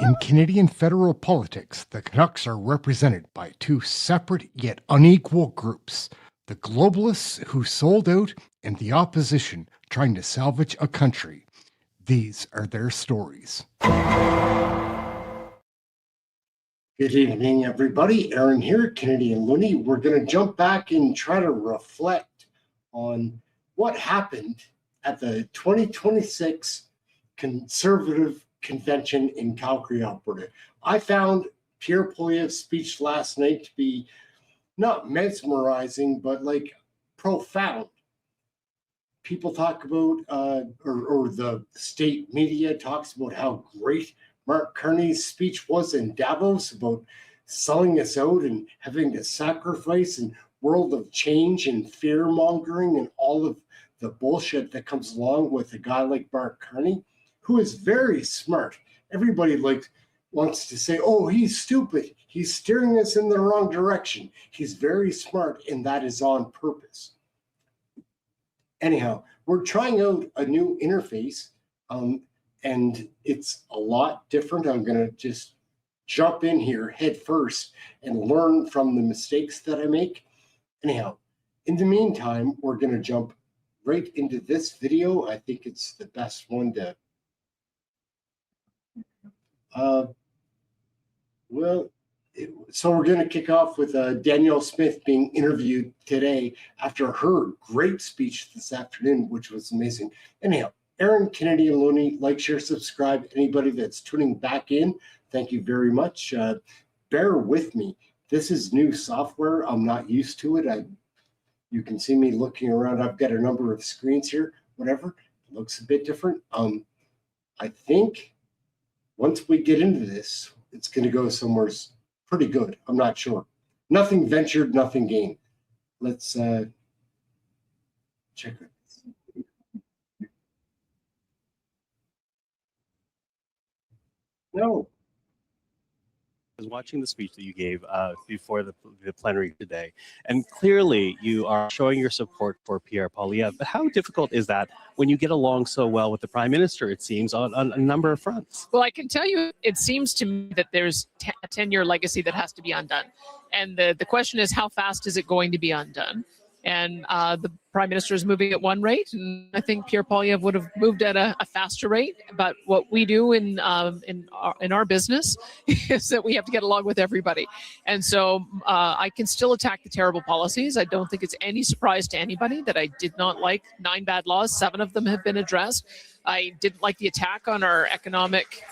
In Canadian federal politics, the Canucks are represented by two separate yet unequal groups: the globalists who sold out and the opposition trying to salvage a country. These are their stories. Good evening, everybody. Aaron here, Canadian Looney. We're going to jump back and try to reflect on what happened at the 2026 Conservative Convention in Calgary, Alberta. I found Pierre Poilievre's speech last night to be not mesmerizing, but like profound. People talk about, or the state media talks about how great Mark Carney's speech was in Davos about selling us out and having to sacrifice and world of change and fear mongering and all of the bullshit that comes along with a guy like Mark Carney, who is very smart. Everybody wants to say, oh, he's stupid. He's steering us in the wrong direction. He's very smart, and that is on purpose. Anyhow, we're trying out a new interface, and it's a lot different. I'm going to just jump in here head first and learn from the mistakes that I make. Anyhow, in the meantime, we're going to jump right into this video. I think it's the best one to so we're going to kick off with Danielle Smith being interviewed today after her great speech this afternoon, which was amazing. Anyhow, Aaron, Canadian Looney, like, share, subscribe. Anybody that's tuning back in, thank you very much. Bear with me. This is new software. I'm not used to it. You can see me looking around. I've got a number of screens here, whatever. It looks a bit different. I think once we get into this, it's going to go somewhere pretty good. I'm not sure. Nothing ventured, nothing gained. Let's check it. No. I was watching the speech that you gave before the plenary today, and clearly you are showing your support for Pierre Poilievre. But how difficult is that when you get along so well with the Prime Minister, it seems, on a number of fronts? Well, I can tell you, it seems to me that there's a 10-year legacy that has to be undone. And the question is, how fast is it going to be undone? And the Prime Minister is moving at one rate, and I think Pierre Poilievre would have moved at a faster rate. But what we do in our business is that we have to get along with everybody. And so I can still attack the terrible policies. I don't think it's any surprise to anybody that I did not like 9 bad laws. 7 of them have been addressed. I didn't like the attack on our economic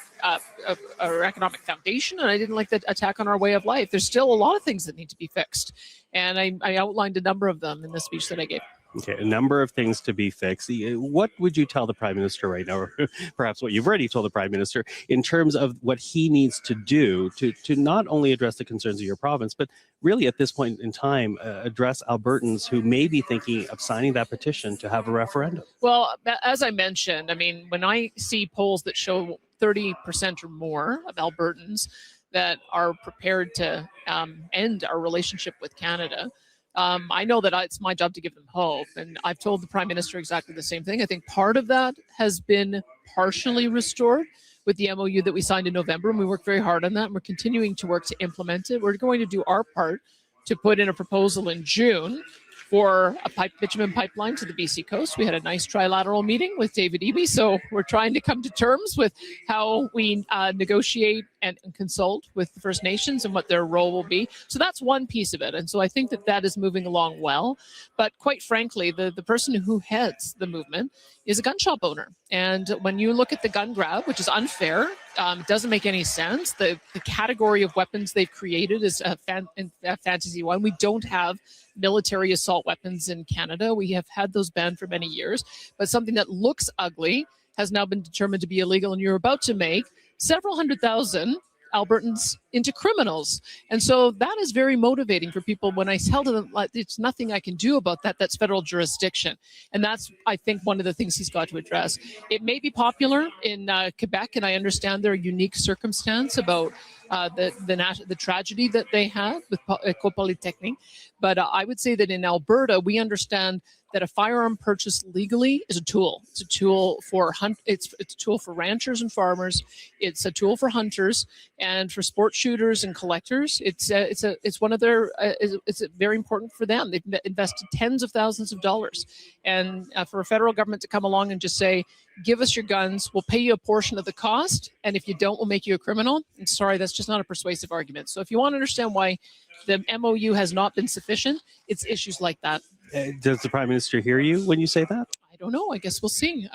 foundation, and I didn't like the attack on our way of life. There's still a lot of things that need to be fixed, and I outlined a number of them in the speech that I gave. Okay, a number of things to be fixed. What would you tell the Prime Minister right now, or perhaps what you've already told the Prime Minister, in terms of what he needs to do to not only address the concerns of your province, but really at this point in time address Albertans who may be thinking of signing that petition to have a referendum? Well, as I mentioned, I mean, when I see polls that show 30% or more of Albertans that are prepared to end our relationship with Canada, I know that it's my job to give them hope. And I've told the Prime Minister exactly the same thing. I think part of that has been partially restored with the MOU that we signed in November, and we worked very hard on that, and we're continuing to work to implement it. We're going to do our part to put in a proposal in June for a bitumen pipeline to the BC coast. We had a nice trilateral meeting with David Eby, so we're trying to come to terms with how we negotiate and consult with the First Nations and what their role will be. So that's one piece of it, and so I think that is moving along well. But quite frankly, the person who heads the movement is a gun shop owner. And when you look at the gun grab, which is unfair, it doesn't make any sense. The category of weapons they've created is a fantasy one. We don't have military assault weapons in Canada. We have had those banned for many years, but something that looks ugly has now been determined to be illegal, and you're about to make several 100,000 Albertans into criminals. And so that is very motivating for people when I tell them it's nothing I can do about that. That's federal jurisdiction. And that's, I think, one of the things he's got to address. It may be popular in Quebec, and I understand their unique circumstance about the tragedy that they had with École Polytechnique. But I would say that in Alberta, we understand that a firearm purchased legally is a tool. It's a tool for it's a tool for ranchers and farmers. It's a tool for hunters and for sport shooters and collectors. It's one of their it's very important for them. They've invested tens of thousands of dollars, and for a federal government to come along and just say, "Give us your guns. We'll pay you a portion of the cost, and if you don't, we'll make you a criminal." I'm sorry, that's just not a persuasive argument. So if you want to understand why the MOU has not been sufficient, it's issues like that. Does the Prime Minister hear you when you say that? I don't know. I guess we'll see.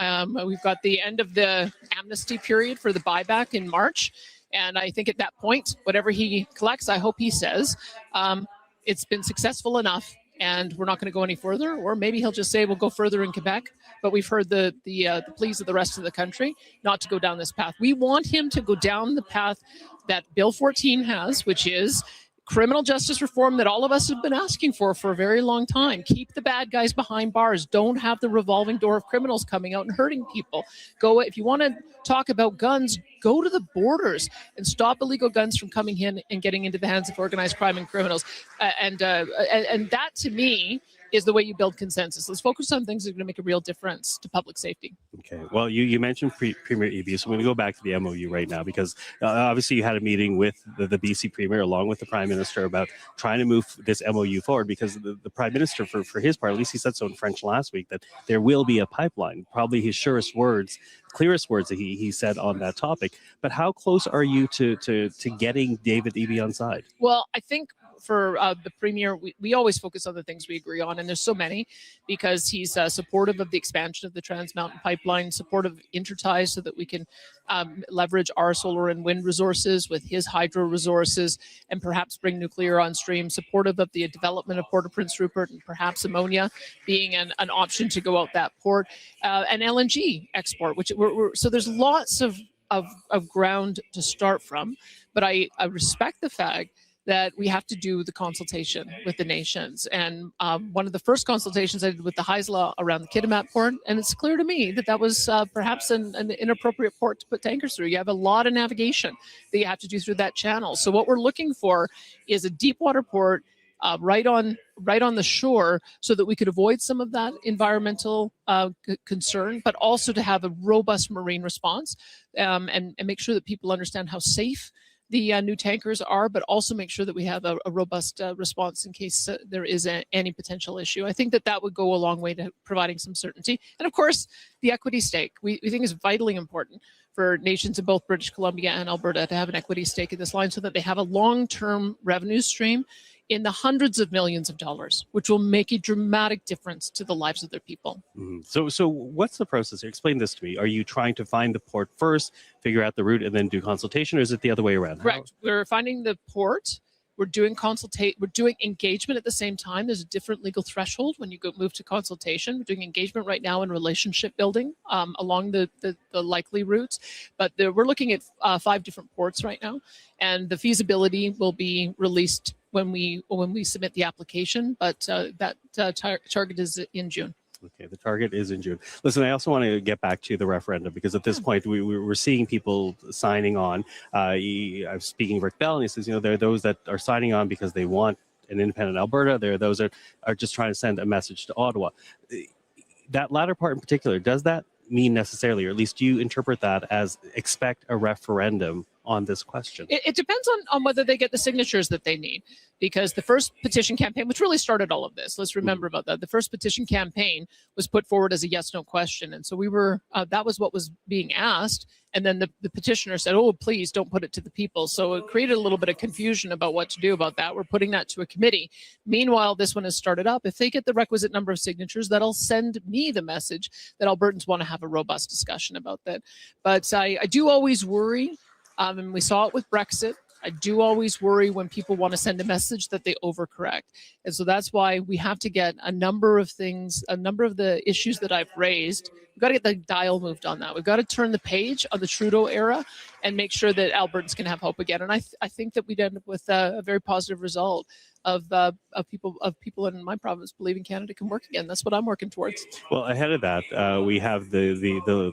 We've got the end of the amnesty period for the buyback in March. And I think at that point, whatever he collects, I hope he says, it's been successful enough and we're not going to go any further. Or maybe he'll just say we'll go further in Quebec. But we've heard the pleas of the rest of the country not to go down this path. We want him to go down the path that Bill 14 has, which is criminal justice reform that all of us have been asking for a very long time. Keep the bad guys behind bars. Don't have the revolving door of criminals coming out and hurting people. If you want to talk about guns, go to the borders and stop illegal guns from coming in and getting into the hands of organized crime and criminals. And that, to me, is the way you build consensus. Let's focus on things that are going to make a real difference to public safety. Okay. Well, you mentioned Premier Eby, so I'm going to go back to the MOU right now because obviously you had a meeting with the BC Premier along with the Prime Minister about trying to move this MOU forward because the Prime Minister, for his part, at least he said so in French last week, that there will be a pipeline. Probably his clearest words that he said on that topic. But how close are you to getting David Eby on side? Well, I think for the Premier, we always focus on the things we agree on, and there's so many, because he's supportive of the expansion of the Trans Mountain Pipeline, supportive of interties so that we can leverage our solar and wind resources with his hydro resources and perhaps bring nuclear on stream, supportive of the development of Port of Prince Rupert and perhaps ammonia being an option to go out that port, and LNG export, which so there's lots of ground to start from. But I respect the fact that we have to do the consultation with the nations. And one of the first consultations I did with the Haisla around the Kitimat port, and it's clear to me that was perhaps an inappropriate port to put tankers through. You have a lot of navigation that you have to do through that channel. So what we're looking for is a deep water port right on the shore, so that we could avoid some of that environmental concern, but also to have a robust marine response and make sure that people understand how safe the new tankers are, but also make sure that we have a robust response in case there is any potential issue. I think that would go a long way to providing some certainty. And of course, the equity stake. We think is vitally important for nations in both British Columbia and Alberta to have an equity stake in this line so that they have a long-term revenue stream in the hundreds of millions of dollars, which will make a dramatic difference to the lives of their people. Mm-hmm. So what's the process here? Explain this to me. Are you trying to find the port first, figure out the route, and then do consultation, or is it the other way around? Correct. We're finding the port. We're doing we're doing engagement at the same time. There's a different legal threshold when you move to consultation. We're doing engagement right now in relationship building along the likely routes. But we're looking at 5 different ports right now, and the feasibility will be released when we submit the application. But that target is in June. Okay, the target is in June. Listen, I also want to get back to the referendum, because at this point we're seeing people signing on. I'm speaking of Rick Bell, and he says, there are those that are signing on because they want an independent Alberta. There are those that are just trying to send a message to Ottawa. That latter part in particular, does that mean necessarily, or at least do you interpret that as expect a referendum on this question? It depends on whether they get the signatures that they need, because the first petition campaign, which really started all of this, let's remember about that. The first petition campaign was put forward as a yes/no question, and so we were that was what was being asked, and then the petitioner said, "Oh, please don't put it to the people." So it created a little bit of confusion about what to do about that. We're putting that to a committee. Meanwhile, this one has started up. If they get the requisite number of signatures, that'll send me the message that Albertans want to have a robust discussion about that. But I do always worry. And we saw it with Brexit, I do always worry when people want to send a message that they overcorrect. And so that's why we have to get a number of things, a number of the issues that I've raised. We've got to get the dial moved on that. We've got to turn the page on the Trudeau era and make sure that Albertans can have hope again. And I think that we'd end up with a very positive result of people in my province believing Canada can work again. That's what I'm working towards. Well, ahead of that, we have the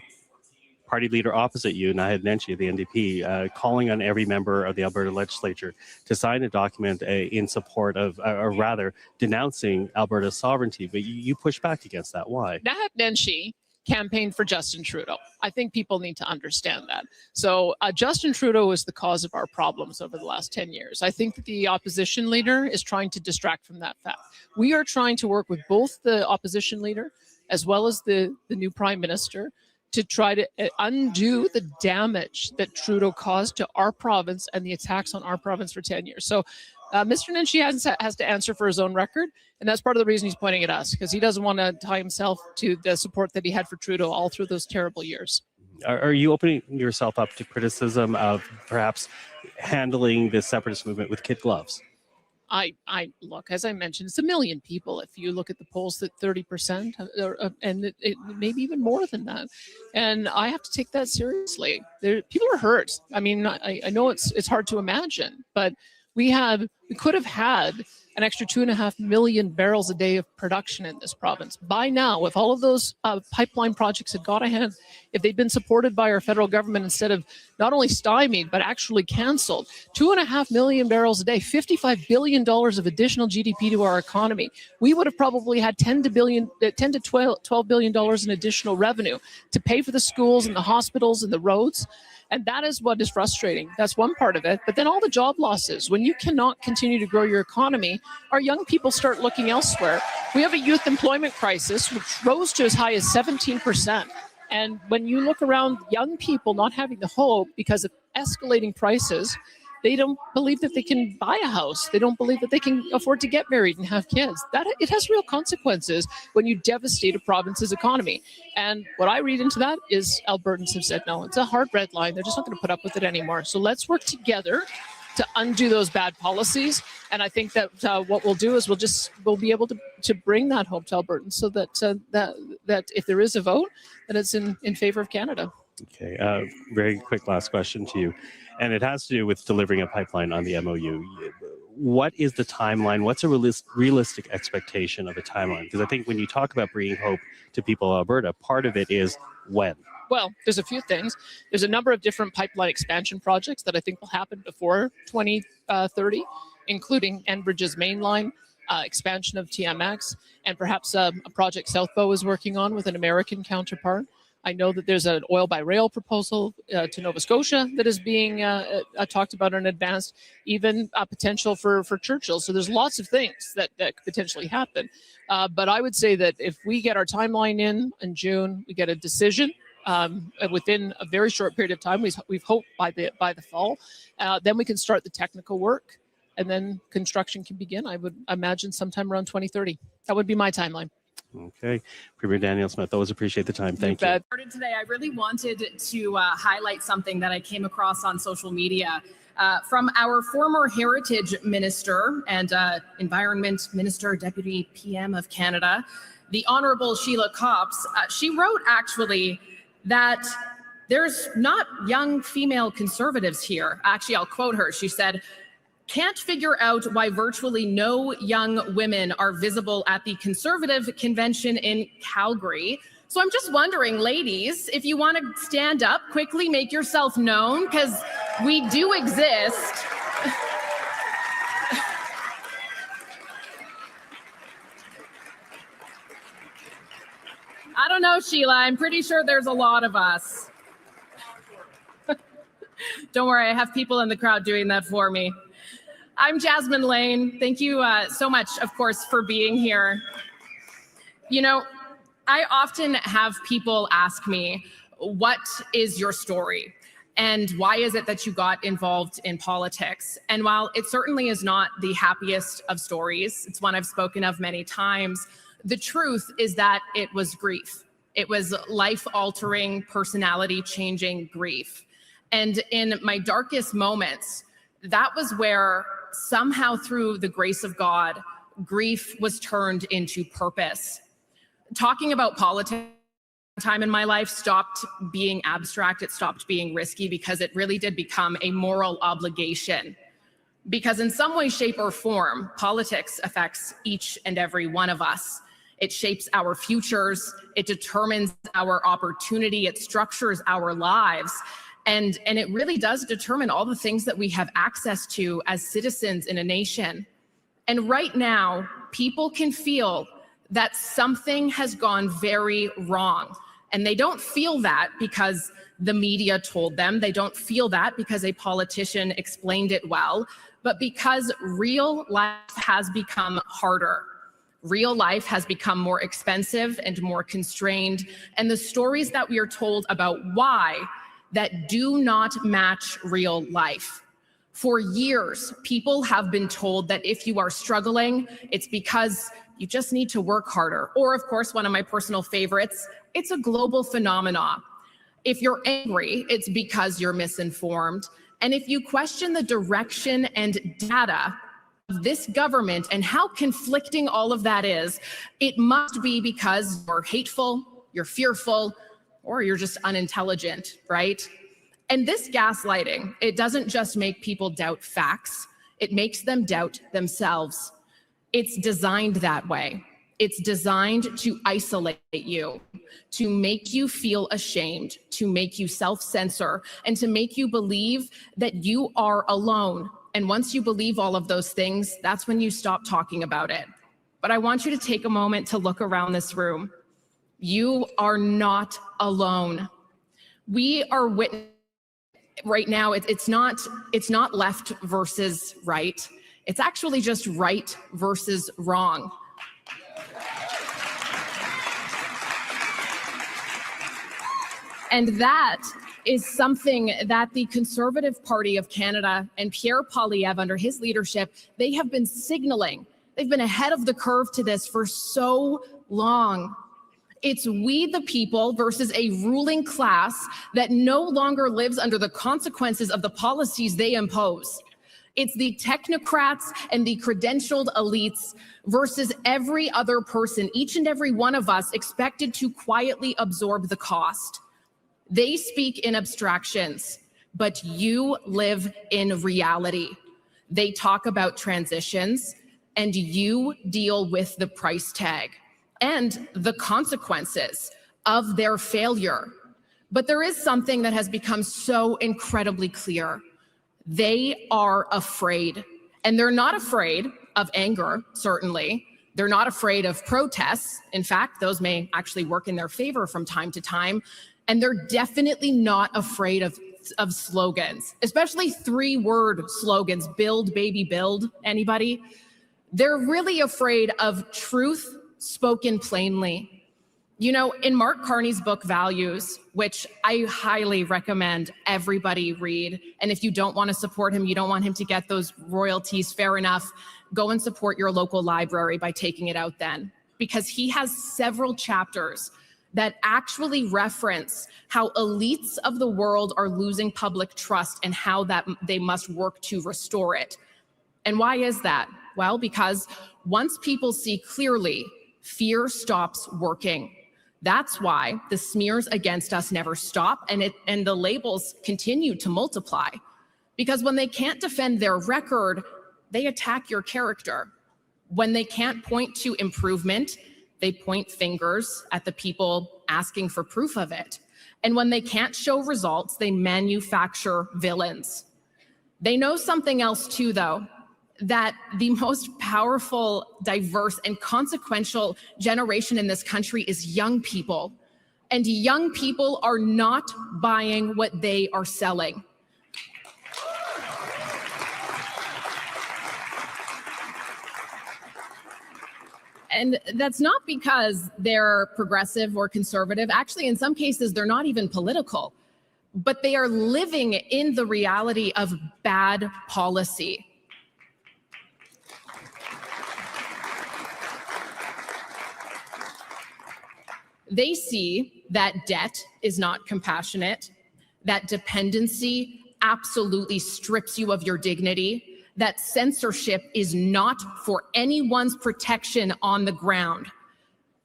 party leader opposite you, Nahid Nenshi of the NDP, calling on every member of the Alberta legislature to sign a document in support of, or rather, denouncing Alberta's sovereignty. But you push back against that. Why? Nahid Nenshi campaigned for Justin Trudeau. I think people need to understand that. So Justin Trudeau is the cause of our problems over the last 10 years. I think that the opposition leader is trying to distract from that fact. We are trying to work with both the opposition leader as well as the new prime minister to try to undo the damage that Trudeau caused to our province and the attacks on our province for 10 years. So Mr. Nenshi has to answer for his own record, and that's part of the reason he's pointing at us, because he doesn't want to tie himself to the support that he had for Trudeau all through those terrible years. Are you opening yourself up to criticism of perhaps handling the separatist movement with kid gloves? I look, as I mentioned, it's 1 million people. If you look at the polls, that 30%, and it maybe even more than that. And I have to take that seriously. People are hurt. I mean, I know it's hard to imagine, but we could have had an extra 2.5 million barrels a day of production in this province. By now, if all of those pipeline projects had got ahead, if they'd been supported by our federal government instead of not only stymied, but actually canceled, 2.5 million barrels a day, $55 billion of additional GDP to our economy, we would have probably had $10 to $12 billion in additional revenue to pay for the schools and the hospitals and the roads. And that is what is frustrating. That's one part of it. But then all the job losses, when you cannot continue to grow your economy, our young people start looking elsewhere. We have a youth employment crisis, which rose to as high as 17%. And when you look around, young people not having the hope because of escalating prices, they don't believe that they can buy a house. They don't believe that they can afford to get married and have kids. That it has real consequences when you devastate a province's economy. And what I read into that is Albertans have said, no, it's a hard red line. They're just not going to put up with it anymore. So let's work together to undo those bad policies. And I think that what we'll do is we'll be able to bring that hope to Albertans, so that if there is a vote, that it's in favor of Canada. Okay, very quick last question to you. And it has to do with delivering a pipeline on the MOU. What is the timeline? What's a realistic expectation of a timeline? Because I think when you talk about bringing hope to people of Alberta, part of it is when. Well, there's a few things. There's a number of different pipeline expansion projects that I think will happen before 2030, including Enbridge's mainline, expansion of TMX, and perhaps a project South Bow is working on with an American counterpart. I know that there's an oil by rail proposal to Nova Scotia that is being talked about in advance, even a potential for Churchill. So there's lots of things that could potentially happen. But I would say that if we get our timeline in June, we get a decision within a very short period of time. We've hoped by the fall. Then we can start the technical work, and then construction can begin. I would imagine sometime around 2030. That would be my timeline. Okay. Premier Danielle Smith, always appreciate the time. Thank you. Today, I really wanted to highlight something that I came across on social media from our former Heritage Minister and Environment Minister, Deputy PM of Canada, the Honourable Sheila Copps. She wrote actually that there's not young female conservatives here. Actually, I'll quote her. She said, "Can't figure out why virtually no young women are visible at the Conservative convention in Calgary." So I'm just wondering, ladies, if you want to stand up, quickly make yourself known, because we do exist. I don't know, Sheila. I'm pretty sure there's a lot of us. Don't worry, I have people in the crowd doing that for me. I'm Jasmine Lane. Thank you so much, of course, for being here. You know, I often have people ask me, what is your story? And why is it that you got involved in politics? And while it certainly is not the happiest of stories, it's one I've spoken of many times, the truth is that it was grief. It was life-altering, personality-changing grief. And in my darkest moments, That was where somehow through the grace of God, grief was turned into purpose. Talking about politics time in my life stopped being abstract. It stopped being risky because it really did become a moral obligation. Because in some way, shape, or form, politics affects each and every one of us. It shapes our futures. It determines our opportunity. It structures our lives. And it really does determine all the things that we have access to as citizens in a nation. And right now, people can feel that something has gone very wrong. And they don't feel that because the media told them. They don't feel that because a politician explained it well, but because real life has become harder. Real life has become more expensive and more constrained. And the stories that we are told about why that do not match real life. For years, people have been told that if you are struggling, it's because you just need to work harder. Or, of course, one of my personal favorites, it's a global phenomenon. If you're angry, it's because you're misinformed. And if you question the direction and data of this government and how conflicting all of that is, it must be because you're hateful, you're fearful, or you're just unintelligent, right? And this gaslighting, it doesn't just make people doubt facts, it makes them doubt themselves. It's designed that way. It's designed to isolate you, to make you feel ashamed, to make you self-censor, and to make you believe that you are alone. And once you believe all of those things, that's when you stop talking about it. But I want you to take a moment to look around this room. You are not alone. We are witnessing right now, it's not left versus right. It's actually just right versus wrong. And that is something that the Conservative Party of Canada and Pierre Poilievre, under his leadership, they have been signaling. They've been ahead of the curve to this for so long. It's we the people versus a ruling class that no longer lives under the consequences of the policies they impose. It's the technocrats and the credentialed elites versus every other person, each and every one of us expected to quietly absorb the cost. They speak in abstractions, but you live in reality. They talk about transitions, and you deal with the price tag and the consequences of their failure. But there is something that has become so incredibly clear. They are afraid, and they're not afraid of anger, certainly. They're not afraid of protests. In fact, those may actually work in their favor from time to time. And they're definitely not afraid of slogans, especially 3-word slogans, build, baby, build. Anybody? They're really afraid of truth spoken plainly. You know, in Mark Carney's book, Values, which I highly recommend everybody read, and if you don't want to support him, you don't want him to get those royalties, fair enough, go and support your local library by taking it out then, because he has several chapters that actually reference how elites of the world are losing public trust and how that they must work to restore it. And why is that? Well, because once people see clearly, fear stops working. That's why the smears against us never stop, and the labels continue to multiply. Because when they can't defend their record, they attack your character. When they can't point to improvement, they point fingers at the people asking for proof of it. And when they can't show results, they manufacture villains. They know something else too, though, that the most powerful, diverse, and consequential generation in this country is young people. And young people are not buying what they are selling. And that's not because they're progressive or conservative. Actually, in some cases, they're not even political, but they are living in the reality of bad policy. They see that debt is not compassionate, that dependency absolutely strips you of your dignity, that censorship is not for anyone's protection on the ground.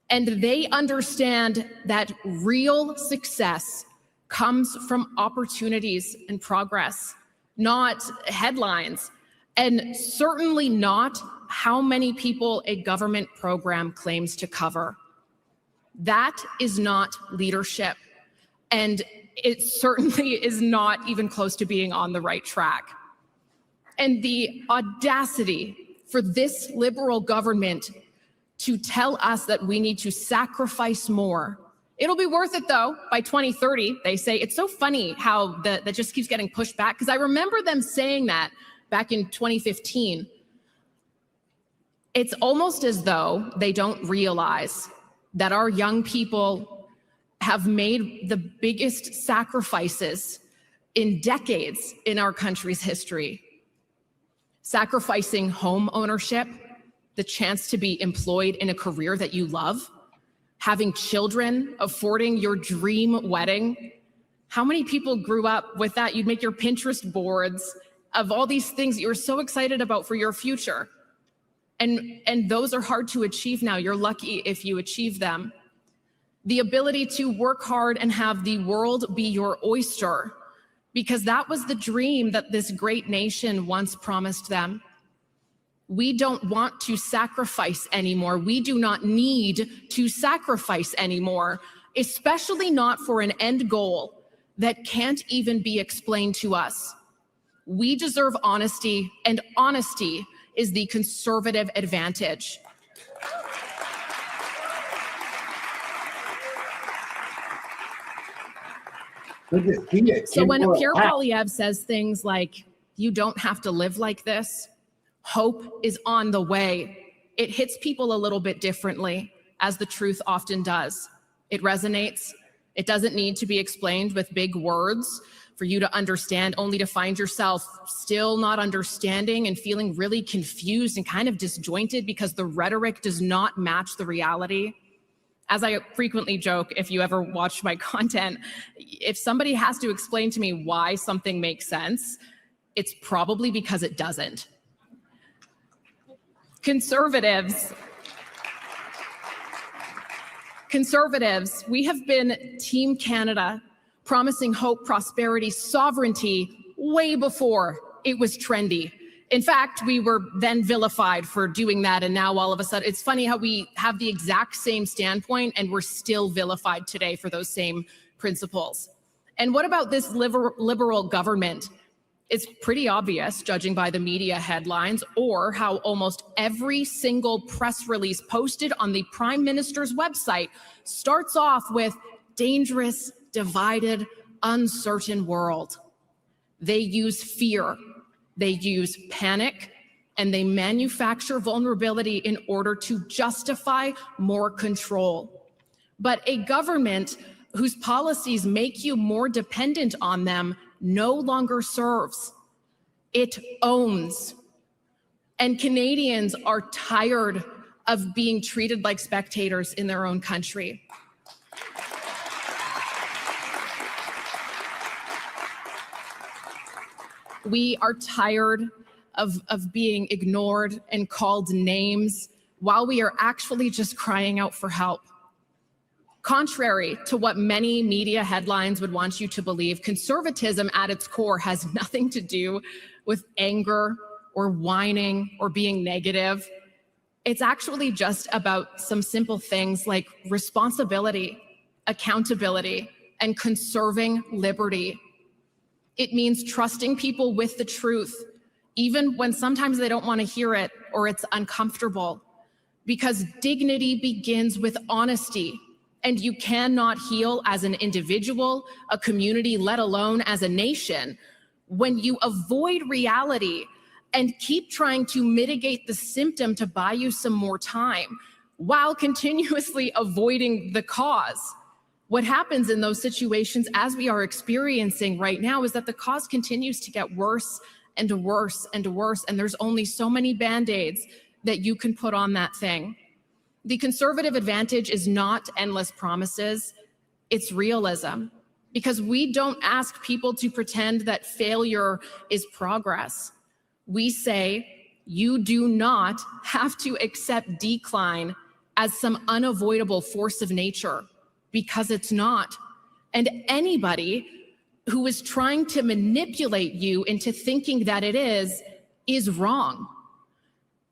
And they understand that real success comes from opportunities and progress, not headlines, and certainly not how many people a government program claims to cover. That is not leadership, and it certainly is not even close to being on the right track. And the audacity for this Liberal government to tell us that we need to sacrifice more. It'll be worth it though by 2030, they say. It's so funny how that just keeps getting pushed back, because I remember them saying that back in 2015. It's almost as though they don't realize that our young people have made the biggest sacrifices in decades in our country's history. Sacrificing home ownership, the chance to be employed in a career that you love, having children, affording your dream wedding. How many people grew up with that? You'd make your Pinterest boards of all these things that you were so excited about for your future. And those are hard to achieve now. You're lucky if you achieve them. The ability to work hard and have the world be your oyster, because that was the dream that this great nation once promised them. We don't want to sacrifice anymore. We do not need to sacrifice anymore, especially not for an end goal that can't even be explained to us. We deserve honesty, and honesty is the Conservative advantage. Good to see it. So when Pierre Poilievre says things like, you don't have to live like this, hope is on the way, it hits people a little bit differently, as the truth often does. It resonates. It doesn't need to be explained with big words for you to understand, only to find yourself still not understanding and feeling really confused and kind of disjointed because the rhetoric does not match the reality. As I frequently joke, if you ever watch my content, if somebody has to explain to me why something makes sense, it's probably because it doesn't. Conservatives, we have been Team Canada, promising hope, prosperity, sovereignty way before it was trendy. In fact, we were then vilified for doing that, and now all of a sudden, it's funny how we have the exact same standpoint and we're still vilified today for those same principles. And what about this liberal government? It's pretty obvious, judging by the media headlines, or how almost every single press release posted on the Prime Minister's website starts off with dangerous, divided, uncertain world. They use fear, they use panic, and they manufacture vulnerability in order to justify more control. But a government whose policies make you more dependent on them no longer serves. It owns. And Canadians are tired of being treated like spectators in their own country. We are tired of being ignored and called names while we are actually just crying out for help. Contrary to what many media headlines would want you to believe, conservatism at its core has nothing to do with anger or whining or being negative. It's actually just about some simple things like responsibility, accountability, and conserving liberty. It means trusting people with the truth, even when sometimes they don't want to hear it or it's uncomfortable, because dignity begins with honesty. And you cannot heal as an individual, a community, let alone as a nation, when you avoid reality and keep trying to mitigate the symptom to buy you some more time while continuously avoiding the cause. What happens in those situations, as we are experiencing right now, is that the cause continues to get worse and worse and worse, and there's only so many Band-Aids that you can put on that thing. The Conservative advantage is not endless promises, it's realism. because we don't ask people to pretend that failure is progress. We say, you do not have to accept decline as some unavoidable force of nature, because it's not. And anybody who is trying to manipulate you into thinking that it is wrong.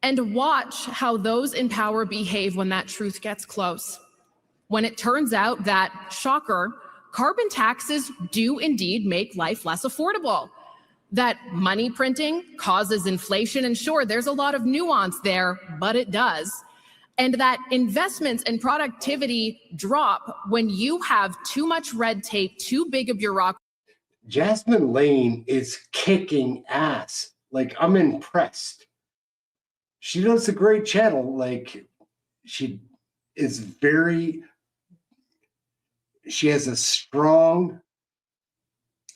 And watch how those in power behave when that truth gets close. When it turns out that, shocker, carbon taxes do indeed make life less affordable, that money printing causes inflation, and sure, there's a lot of nuance there, but it does, and that investments and productivity drop when you have too much red tape, too big a bureaucracy. Jasmine Lane is kicking ass. Like, I'm impressed. She does a great channel. Like, she has a strong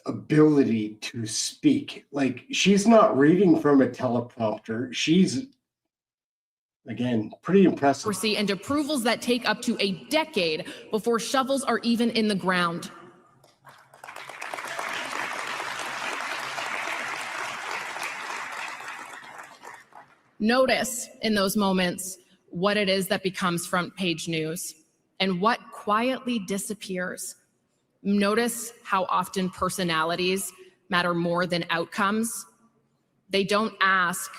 ability to speak. Like, she's not reading from a teleprompter. She's, again, pretty impressive. And approvals that take up to a decade before shovels are even in the ground. Notice in those moments what it is that becomes front page news and what quietly disappears. Notice how often personalities matter more than outcomes. They don't ask,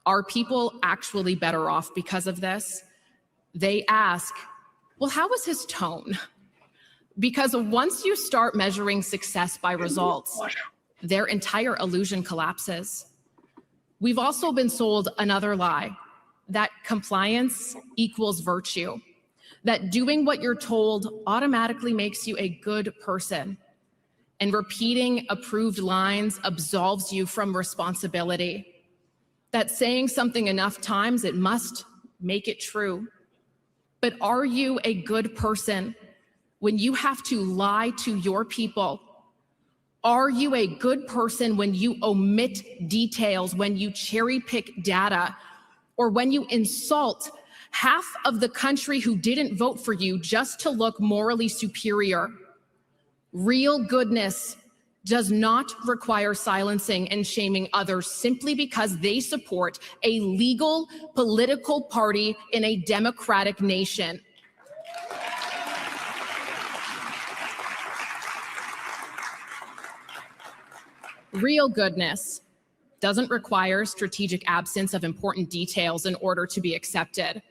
are people actually better off because of this? They ask, well, how was his tone? Because once you start measuring success by results, their entire illusion collapses. We've also been sold another lie, that compliance equals virtue, that doing what you're told automatically makes you a good person, and repeating approved lines absolves you from responsibility, that saying something enough times, it must make it true. But are you a good person when you have to lie to your people? Are you a good person when you omit details, when you cherry pick data, or when you insult half of the country who didn't vote for you just to look morally superior? Real goodness does not require silencing and shaming others simply because they support a legal political party in a democratic nation. Real goodness doesn't require strategic absence of important details in order to be accepted.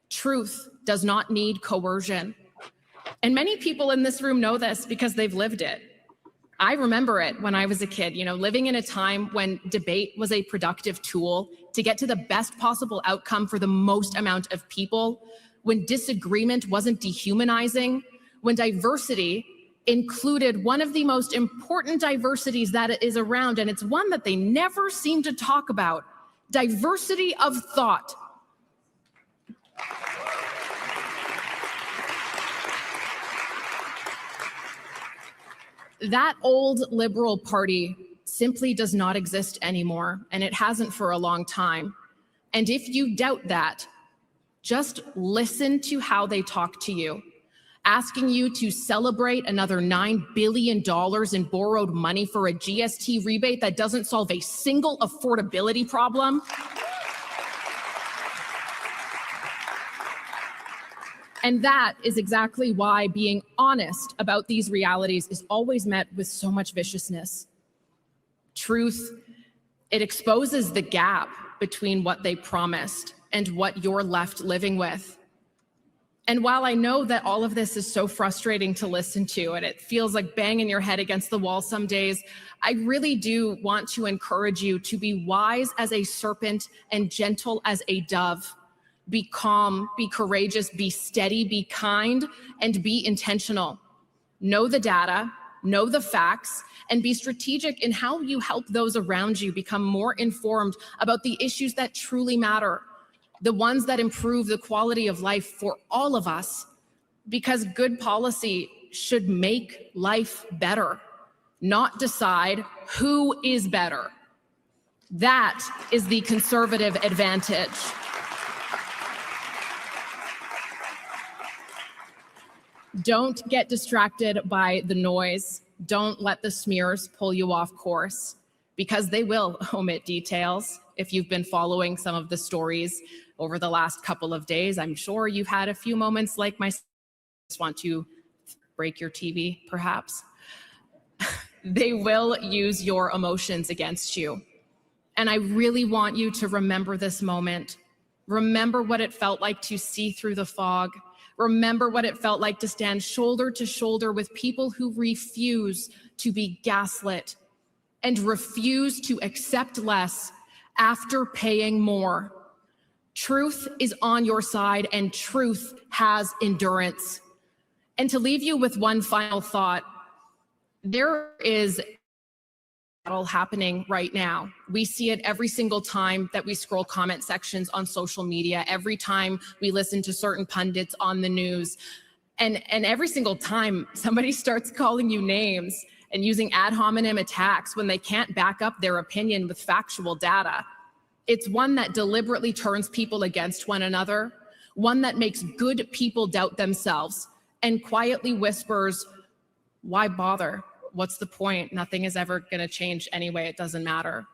Truth does not need coercion. And many people in this room know this because they've lived it. I remember it when I was a kid, living in a time when debate was a productive tool to get to the best possible outcome for the most amount of people, when disagreement wasn't dehumanizing, when diversity included one of the most important diversities that is around, and it's one that they never seem to talk about: diversity of thought. That old liberal party simply does not exist anymore, and it hasn't for a long time. And if you doubt that, just listen to how they talk to you, asking you to celebrate another $9 billion in borrowed money for a GST rebate that doesn't solve a single affordability problem. And that is exactly why being honest about these realities is always met with so much viciousness. Truth, it exposes the gap between what they promised and what you're left living with. And while I know that all of this is so frustrating to listen to, and it feels like banging your head against the wall some days, I really do want to encourage you to be wise as a serpent and gentle as a dove. Be calm, be courageous, be steady, be kind, and be intentional. Know the data, know the facts, and be strategic in how you help those around you become more informed about the issues that truly matter, the ones that improve the quality of life for all of us, because good policy should make life better, not decide who is better. That is the conservative advantage. Don't get distracted by the noise. Don't let the smears pull you off course, because they will omit details. If you've been following some of the stories over the last couple of days, I'm sure you've had a few moments like myself. Just want to break your TV, perhaps. They will use your emotions against you. And I really want you to remember this moment. Remember what it felt like to see through the fog. Remember what it felt like to stand shoulder to shoulder with people who refuse to be gaslit and refuse to accept less after paying more. Truth is on your side, and truth has endurance. And to leave you with one final thought, there is a battle happening right now. We see it every single time that we scroll comment sections on social media, every time we listen to certain pundits on the news, and every single time somebody starts calling you names and using ad hominem attacks when they can't back up their opinion with factual data. It's one that deliberately turns people against one another, one that makes good people doubt themselves and quietly whispers, why bother? What's the point? Nothing is ever going to change anyway. It doesn't matter.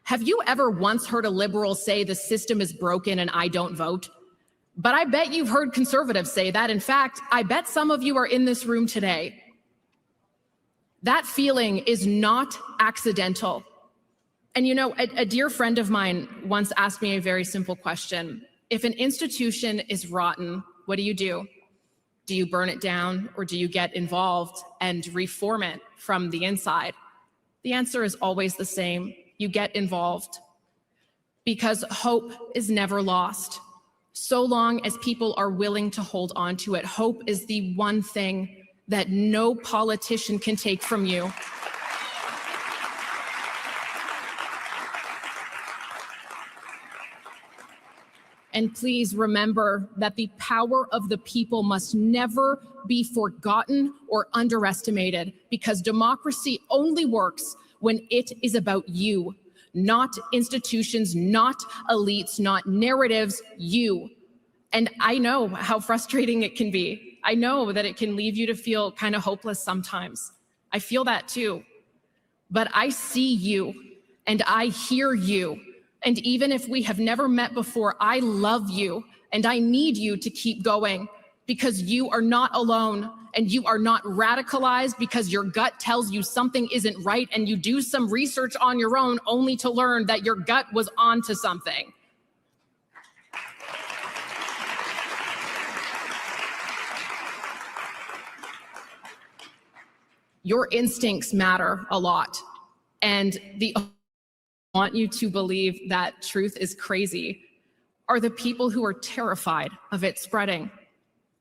Have you ever once heard a liberal say the system is broken and I don't vote? But I bet you've heard conservatives say that. In fact, I bet some of you are in this room today. That feeling is not accidental. And you know, a dear friend of mine once asked me a very simple question. If an institution is rotten, what do? Do you burn it down, or do you get involved and reform it from the inside? The answer is always the same. You get involved, because hope is never lost. So long as people are willing to hold on to it, hope is the one thing that no politician can take from you. And please remember that the power of the people must never be forgotten or underestimated, because democracy only works when it is about you, not institutions, not elites, not narratives, you. And I know how frustrating it can be. I know that it can leave you to feel kind of hopeless sometimes. I feel that too. But I see you and I hear you. And even if we have never met before, I love you and I need you to keep going, because you are not alone and you are not radicalized because your gut tells you something isn't right and you do some research on your own only to learn that your gut was onto something. Your instincts matter a lot, and the want you to believe that truth is crazy are the people who are terrified of it spreading.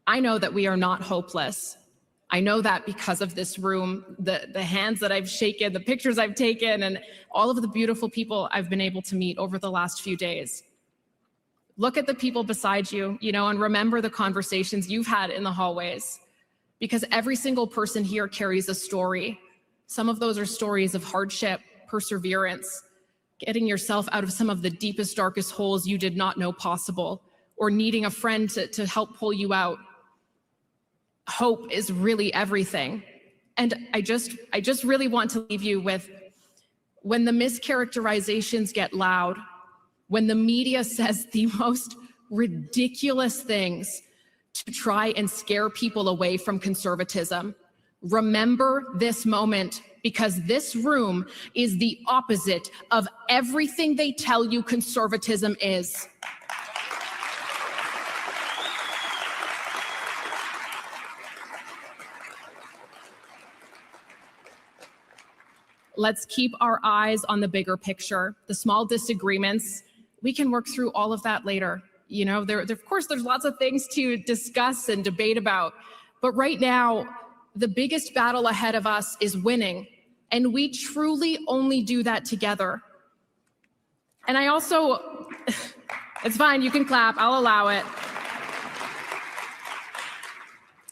I know that we are not hopeless. I know that because of this room, the hands that I've shaken, the pictures I've taken, and all of the beautiful people I've been able to meet over the last few days. Look at the people beside you, and remember the conversations you've had in the hallways, because every single person here carries a story. Some of those are stories of hardship, perseverance, getting yourself out of some of the deepest, darkest holes you did not know possible, or needing a friend to help pull you out. Hope is really everything. And I just really want to leave you with, when the mischaracterizations get loud, when the media says the most ridiculous things to try and scare people away from conservatism, remember this moment, because this room is the opposite of everything they tell you conservatism is. Let's keep our eyes on the bigger picture. The small disagreements, we can work through all of that later. Of course, there's lots of things to discuss and debate about, but right now, the biggest battle ahead of us is winning, and we truly only do that together. And I also, it's fine, you can clap, I'll allow it.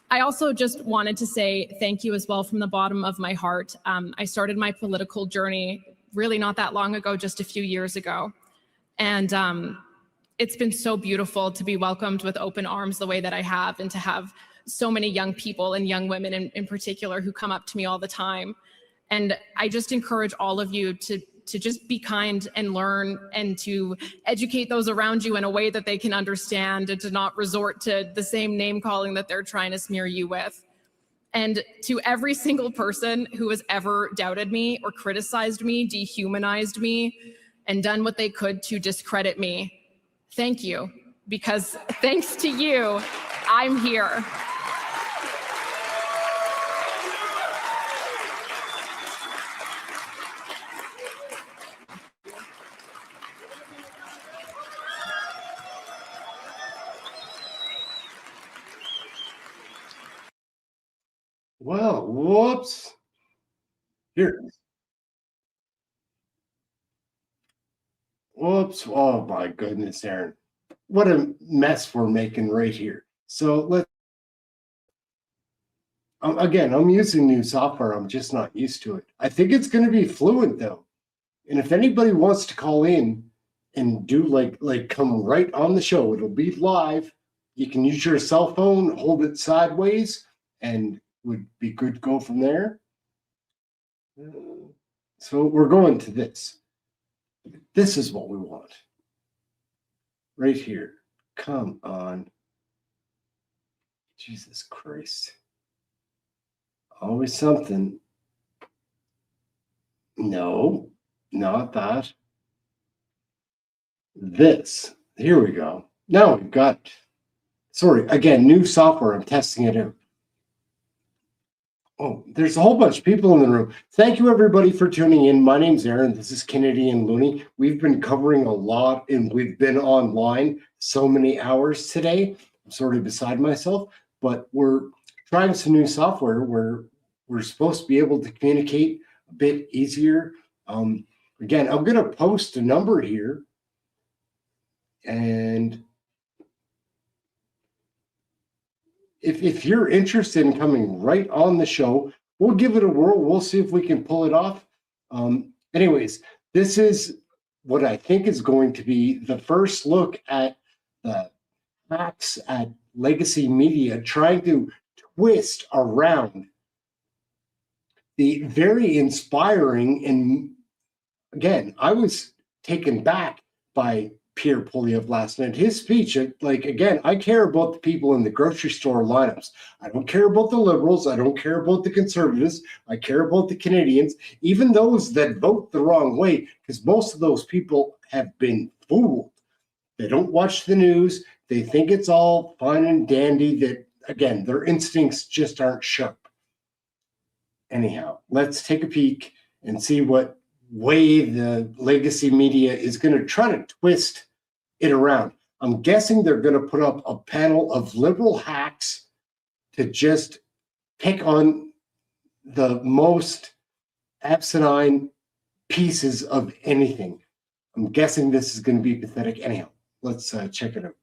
I also just wanted to say thank you as well from the bottom of my heart. I started my political journey really not that long ago, just a few years ago. And it's been so beautiful to be welcomed with open arms the way that I have, and to have so many young people and young women in particular who come up to me all the time. And I just encourage all of you to just be kind and learn, and to educate those around you in a way that they can understand, and to not resort to the same name calling that they're trying to smear you with. And to every single person who has ever doubted me or criticized me, dehumanized me, and done what they could to discredit me, thank you. Because thanks to you, I'm here. Well, whoops. Here. Whoops. Oh my goodness, Aaron. What a mess we're making right here. So let's, again, I'm using new software. I'm just not used to it. I think it's going to be fluent though. And if anybody wants to call in and do like come right on the show, it'll be live. You can use your cell phone, hold it sideways, and would be good to go from there. So we're going to this. This is what we want. Right here. Come on. Jesus Christ. Always something. No, not that. This. Here we go. Now we've got, sorry, again, new software. I'm testing it out. Oh, there's a whole bunch of people in the room. Thank you, everybody, for tuning in. My name's Aaron. This is Canadian Looney. We've been covering a lot, and we've been online so many hours today. I'm sort of beside myself, but we're trying some new software where we're supposed to be able to communicate a bit easier. Again, I'm going to post a number here, and if you're interested in coming right on the show, we'll give it a whirl. We'll see if we can pull it off. Anyways, this is what I think is going to be the first look at the hacks at legacy media trying to twist around the very inspiring, and again, I was taken back by Pierre Poilievre last night. His speech, again, I care about the people in the grocery store lineups. I don't care about the Liberals. I don't care about the Conservatives. I care about the Canadians, even those that vote the wrong way, because most of those people have been fooled. They don't watch the news. They think it's all fine and dandy, that, again, their instincts just aren't sharp. Anyhow, let's take a peek and see what way the legacy media is going to try to twist it around. I'm guessing they're going to put up a panel of liberal hacks to just pick on the most asinine pieces of anything. I'm guessing this is going to be pathetic. Anyhow, let's check it out.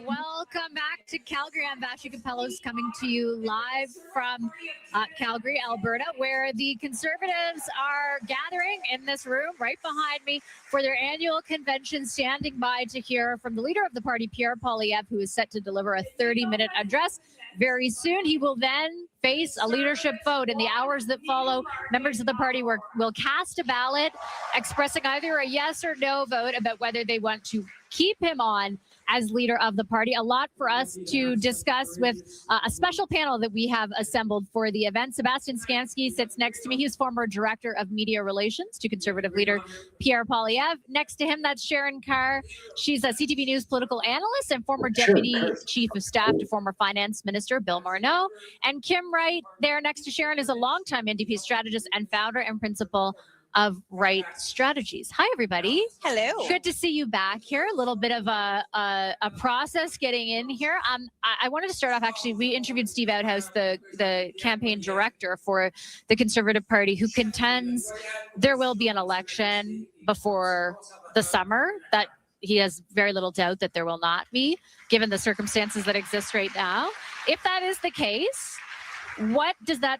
Welcome back to Calgary. I'm Vashi Capellos, coming to you live from Calgary, Alberta, where the Conservatives are gathering in this room right behind me for their annual convention, standing by to hear from the leader of the party, Pierre Poilievre, who is set to deliver a 30-minute address very soon. He will then face a leadership vote. In the hours that follow, members of the party will cast a ballot expressing either a yes or no vote about whether they want to keep him on as leader of the party. A lot for us to discuss with a special panel that we have assembled for the event. Sebastian Skamsky sits next to me. He's former director of media relations to Conservative leader Pierre Poilievre. Next to him, that's Sharon Carr. She's a CTV News political analyst and former deputy chief of staff to former finance minister Bill Morneau. And Kim Wright, there next to Sharon, is a longtime NDP strategist and founder and principal of Right Strategies. Hi, everybody. Hello. Good to see you back here. A little bit of a process getting in here. I wanted to start off, actually, we interviewed Steve Outhouse, the campaign director for the Conservative Party, who contends there will be an election before the summer, that he has very little doubt that there will not be, given the circumstances that exist right now. If that is the case, what does that,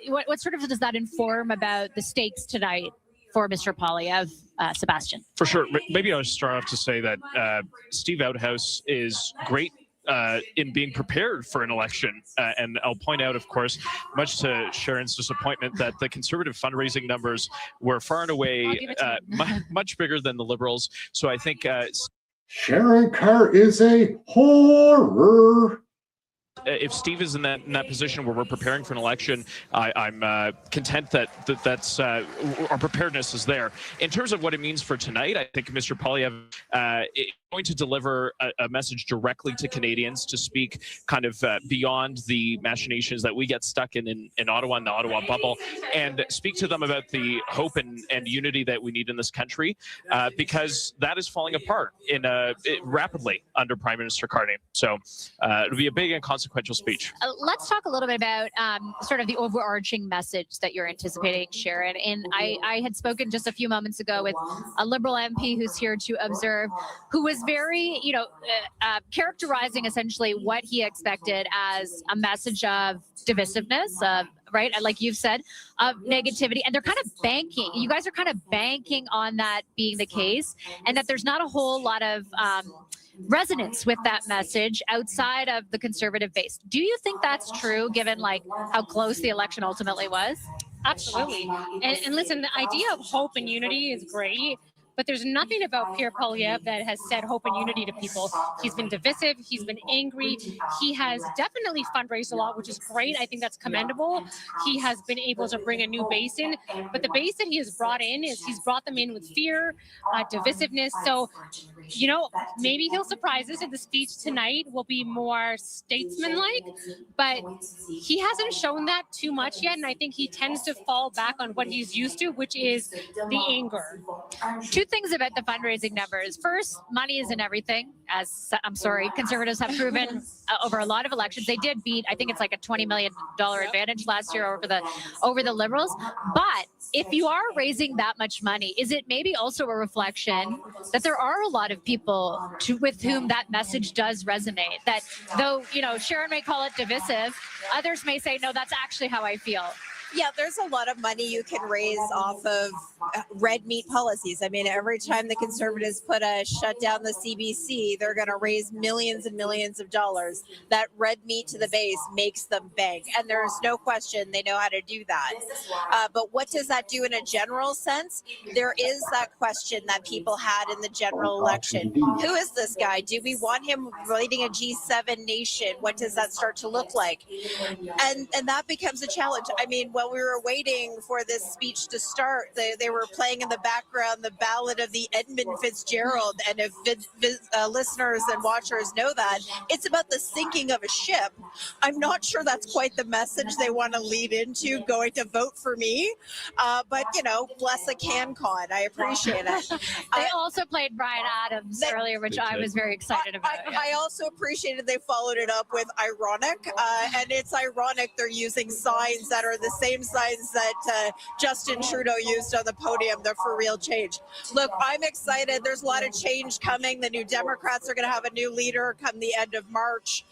what sort of does that inform about the stakes tonight for Mr. Poilievre, Sebastian? For sure. Maybe I'll start off to say that Steve Outhouse is great in being prepared for an election. And I'll point out, of course, much to Sharon's disappointment, that the Conservative fundraising numbers were far and away much bigger than the Liberals. So I think Sharon Carr is a horror. if Steve is in that position where we're preparing for an election, I'm content that's our preparedness is there. In terms of what it means for tonight, I think Mr. Poilievre is going to deliver a message directly to Canadians, to speak kind of beyond the machinations that we get stuck in Ottawa, in the Ottawa bubble, and speak to them about the hope and unity that we need in this country, because that is falling apart rapidly under Prime Minister Carney. So it'll be a big and consequential speech. Let's talk a little bit about sort of the overarching message that you're anticipating, Sharon. And I had spoken just a few moments ago with a Liberal MP who's here to observe, who was very, characterizing essentially what he expected as a message of divisiveness, right? Like you've said, of negativity. And they're kind of banking. You guys are kind of banking on that being the case, and that there's not a whole lot of resonance with that message outside of the Conservative base. Do you think that's true, given like how close the election ultimately was? Absolutely. And listen, the idea of hope and unity is great, but there's nothing about Pierre Poilievre that has said hope and unity to people. He's been divisive. He's been angry. He has definitely fundraised a lot, which is great. I think that's commendable. He has been able to bring a new base in, but the base that he has brought in is he's brought them in with fear, divisiveness. So, maybe he'll surprise us, and the speech tonight will be more statesman-like, but he hasn't shown that too much yet, and I think he tends to fall back on what he's used to, which is the anger. Two things about the fundraising numbers. First, money isn't everything, as Conservatives have proven over a lot of elections. They did beat, I think it's like a $20 million advantage last year over the Liberals. But if you are raising that much money, is it maybe also a reflection that there are a lot of people with whom that message does resonate? That though, Sharon may call it divisive, others may say, no, that's actually how I feel. Yeah, there's a lot of money you can raise off of red meat policies. I mean, every time the Conservatives shut down the CBC, they're going to raise millions and millions of dollars. That red meat to the base makes them bank. And there's no question they know how to do that. But what does that do in a general sense? There is that question that people had in the general election. Who is this guy? Do we want him leading a G7 nation? What does that start to look like? And that becomes a challenge. I mean, while we were waiting for this speech to start, they were playing in the background the ballad of the Edmund Fitzgerald. And if listeners and watchers know that, it's about the sinking of a ship. I'm not sure that's quite the message they want to lead into going to vote for me. But, bless a CanCon. I appreciate it. They also played Bryan Adams earlier, which I was very excited about. I also appreciated they followed it up with ironic. And it's ironic they're using signs that are the same signs that Justin Trudeau used on the podium, the For Real Change. Look, I'm excited. There's a lot of change coming. The New Democrats are going to have a new leader come the end of March.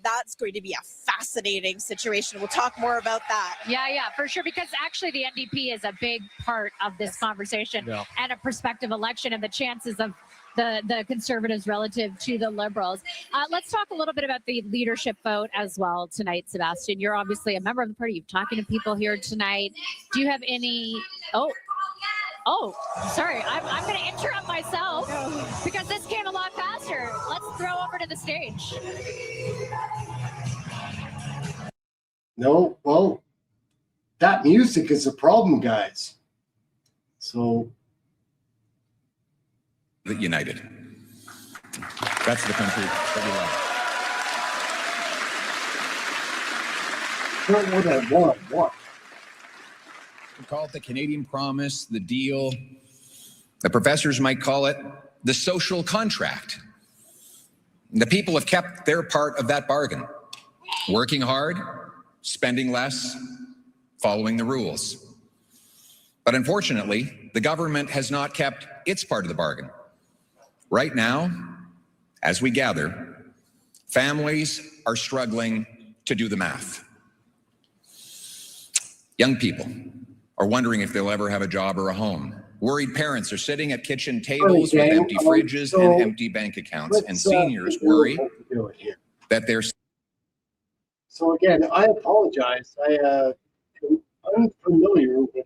That's going to be a fascinating situation. We'll talk more about that. Yeah, for sure, because actually the NDP is a big part of this conversation and a prospective election and the chances of the Conservatives relative to the Liberals. Let's talk a little bit about the leadership vote as well tonight, Sebastian. You're obviously a member of the party. You're talking to people here tonight. Do you have any... Oh, sorry. I'm going to interrupt myself because this came a lot faster. Let's throw over to the stage. No, well, that music is a problem, guys. So... united. That's the country that we love. Not what I want. What? We call it the Canadian Promise, the deal. The professors might call it the social contract. The people have kept their part of that bargain. Working hard, spending less, following the rules. But unfortunately, the government has not kept its part of the bargain. Right now, as we gather, families are struggling to do the math. Young people are wondering if they'll ever have a job or a home. Worried parents are sitting at kitchen tables with empty fridges and empty bank accounts. And seniors worry that they're. So again, I apologize. I am unfamiliar with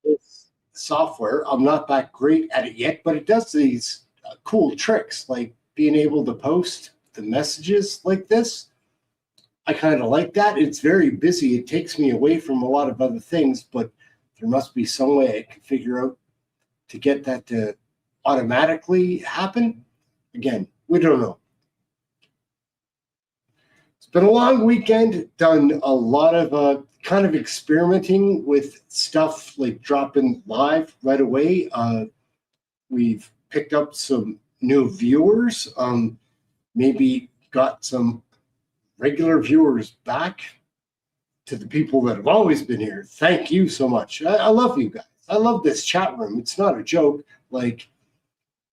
this software. I'm not that great at it yet, but it does these cool tricks, like being able to post the messages like this. I kind of like that. It's very busy. It takes me away from a lot of other things, but there must be some way I can figure out to get that to automatically happen. Again, we don't know. It's been a long weekend, done a lot of kind of experimenting with stuff like dropping live right away. We've picked up some new viewers, maybe got some regular viewers back to the people that have always been here. Thank you so much. I love you guys. I love this chat room. It's not a joke. Like,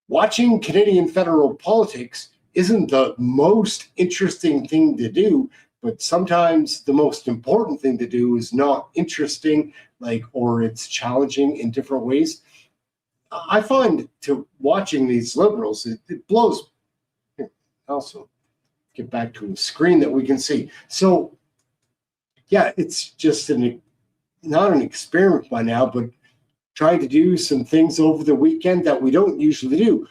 watching Canadian federal politics isn't the most interesting thing to do, but sometimes the most important thing to do is not interesting, like, or it's challenging in different ways. I find to watching these liberals, it blows. Here, also, get back to a screen that we can see. So, yeah, it's just not an experiment by now, but trying to do some things over the weekend that we don't usually do.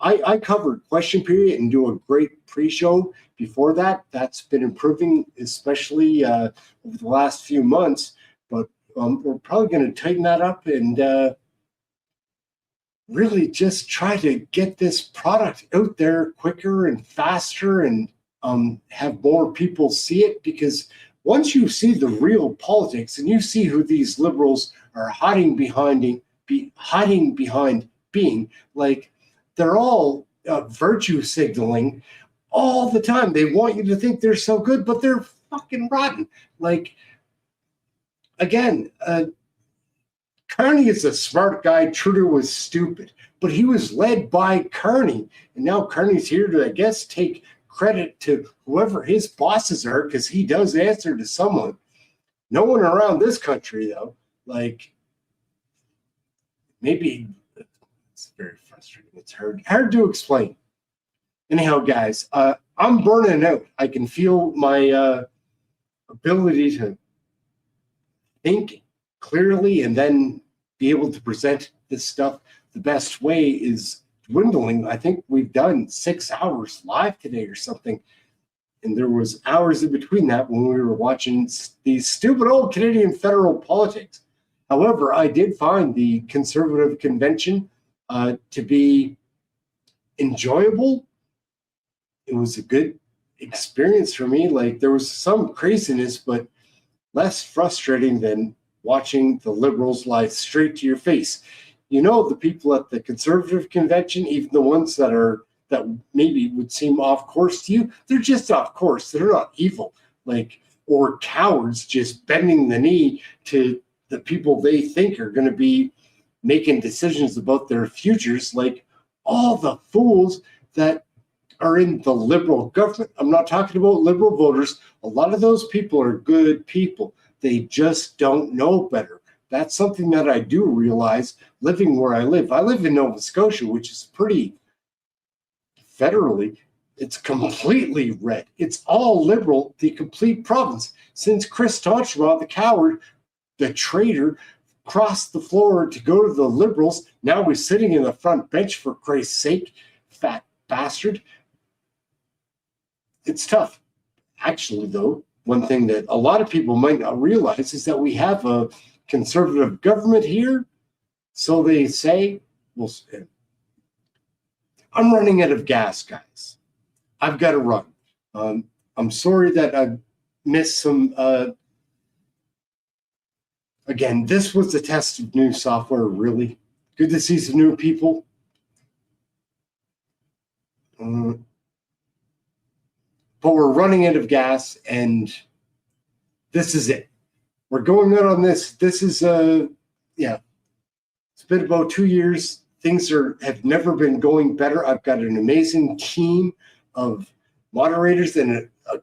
I covered question period and do a great pre-show before that. That's been improving, especially over the last few months. But we're probably going to tighten that up and really just try to get this product out there quicker and faster and have more people see it. Because once you see the real politics and you see who these liberals are hiding behind being, like, they're all virtue signaling all the time. They want you to think they're so good, but they're fucking rotten. Like, again, Carney is a smart guy. Trudeau was stupid, but he was led by Carney. And now Carney's here to, I guess, take credit to whoever his bosses are, because he does answer to someone. No one around this country, though. Like, maybe it's very frustrating. It's hard to explain. Anyhow, guys, I'm burning out. I can feel my ability to think clearly and then be able to present this stuff the best way is dwindling. I think we've done 6 hours live today or something, and there was hours in between that when we were watching these stupid old Canadian federal politics. However, I did find the Conservative convention to be enjoyable. It was a good experience for me. Like, there was some craziness, but less frustrating than watching the Liberals lie straight to your face. You know, the people at the Conservative convention, even the ones that maybe would seem off course to you, they're just off course. They're not evil, like, or cowards just bending the knee to the people they think are going to be making decisions about their futures, like all the fools that are in the Liberal government. I'm not talking about Liberal voters. A lot of those people are good people. They just don't know better. That's something that I do realize living where I live. I live in Nova Scotia, which is pretty federally. It's completely red. It's all Liberal, the complete province. Since Chris Toncheraw, the coward, the traitor, crossed the floor to go to the Liberals, now he's sitting in the front bench, for Christ's sake, fat bastard. It's tough. Actually, though, one thing that a lot of people might not realize is that we have a Conservative government here. So they say, well, I'm running out of gas, guys. I've got to run. I'm sorry that I missed some. Again, this was a test of new software, really. Good to see some new people. But we're running out of gas, and this is it. We're going out on this. This is, yeah, it's been about 2 years. Things have never been going better. I've got an amazing team of moderators and a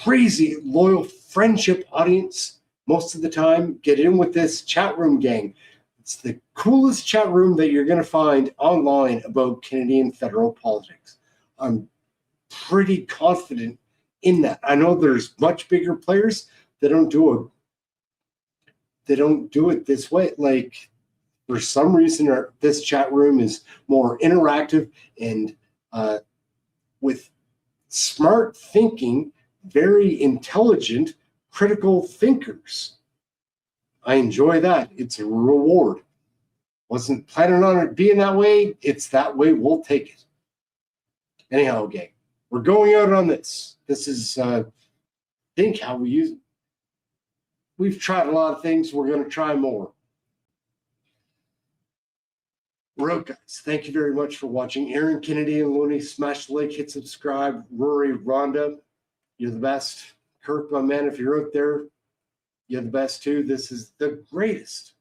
crazy, loyal friendship audience most of the time. Get in with this chat room, gang. It's the coolest chat room that you're going to find online about Canadian federal politics. I'm pretty confident in that. I know there's much bigger players that don't do it this way. Like, for some reason, this chat room is more interactive and with smart thinking, very intelligent, critical thinkers. I enjoy that. It's a reward. Wasn't planning on it being that way. It's that way. We'll take it. Anyhow, gang, we're going out on this. This is, think how we use it. We've tried a lot of things. We're going to try more. We're out, guys. Thank you very much for watching. Aaron, Kennedy, and Looney, smash the like, hit subscribe. Rory, Rhonda, you're the best. Kirk, my man, if you're out there, you're the best too. This is the greatest.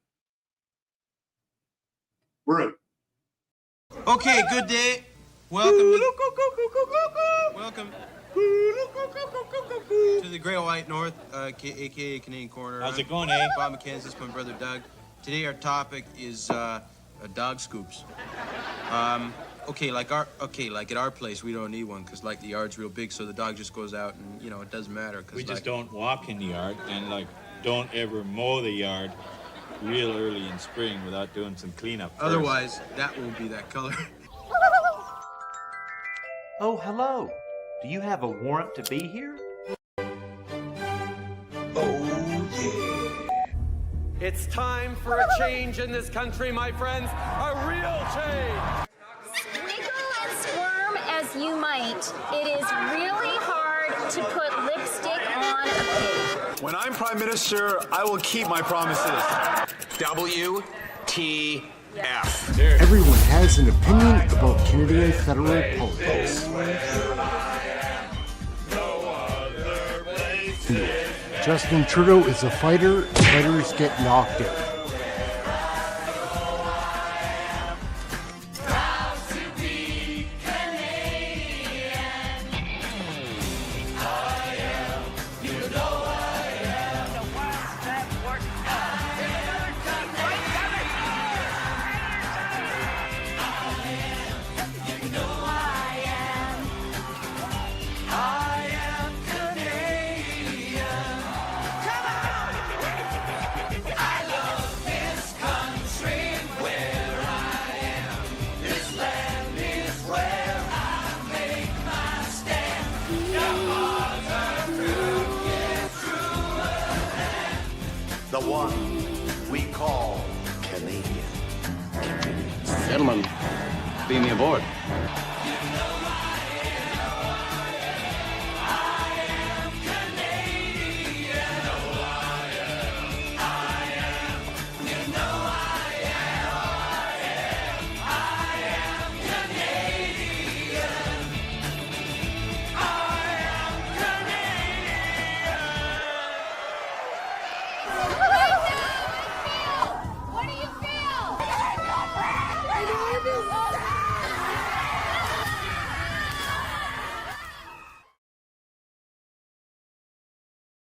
We're out. Okay, good day. Welcome to the Great White North, aka Canadian Corner. How's it going, eh? Bob McKenzie, this is my brother Doug. Today our topic is dog scoops. Okay, like at our place we don't need one because like the yard's real big, so the dog just goes out and it doesn't matter. We just don't walk in the yard and don't ever mow the yard real early in spring without doing some cleanup first. Otherwise, that won't be that color. Oh, hello. Do you have a warrant to be here? Oh, yeah. It's time for a change in this country, my friends. A real change. Squiggle and squirm as you might, it is really hard to put lipstick on a pig. When I'm Prime Minister, I will keep my promises. WTF. Everyone has an opinion about Canadian federal politics. Justin Trudeau is a fighter. Fighters get knocked out. The one we call Canadian. Gentlemen, beam me aboard.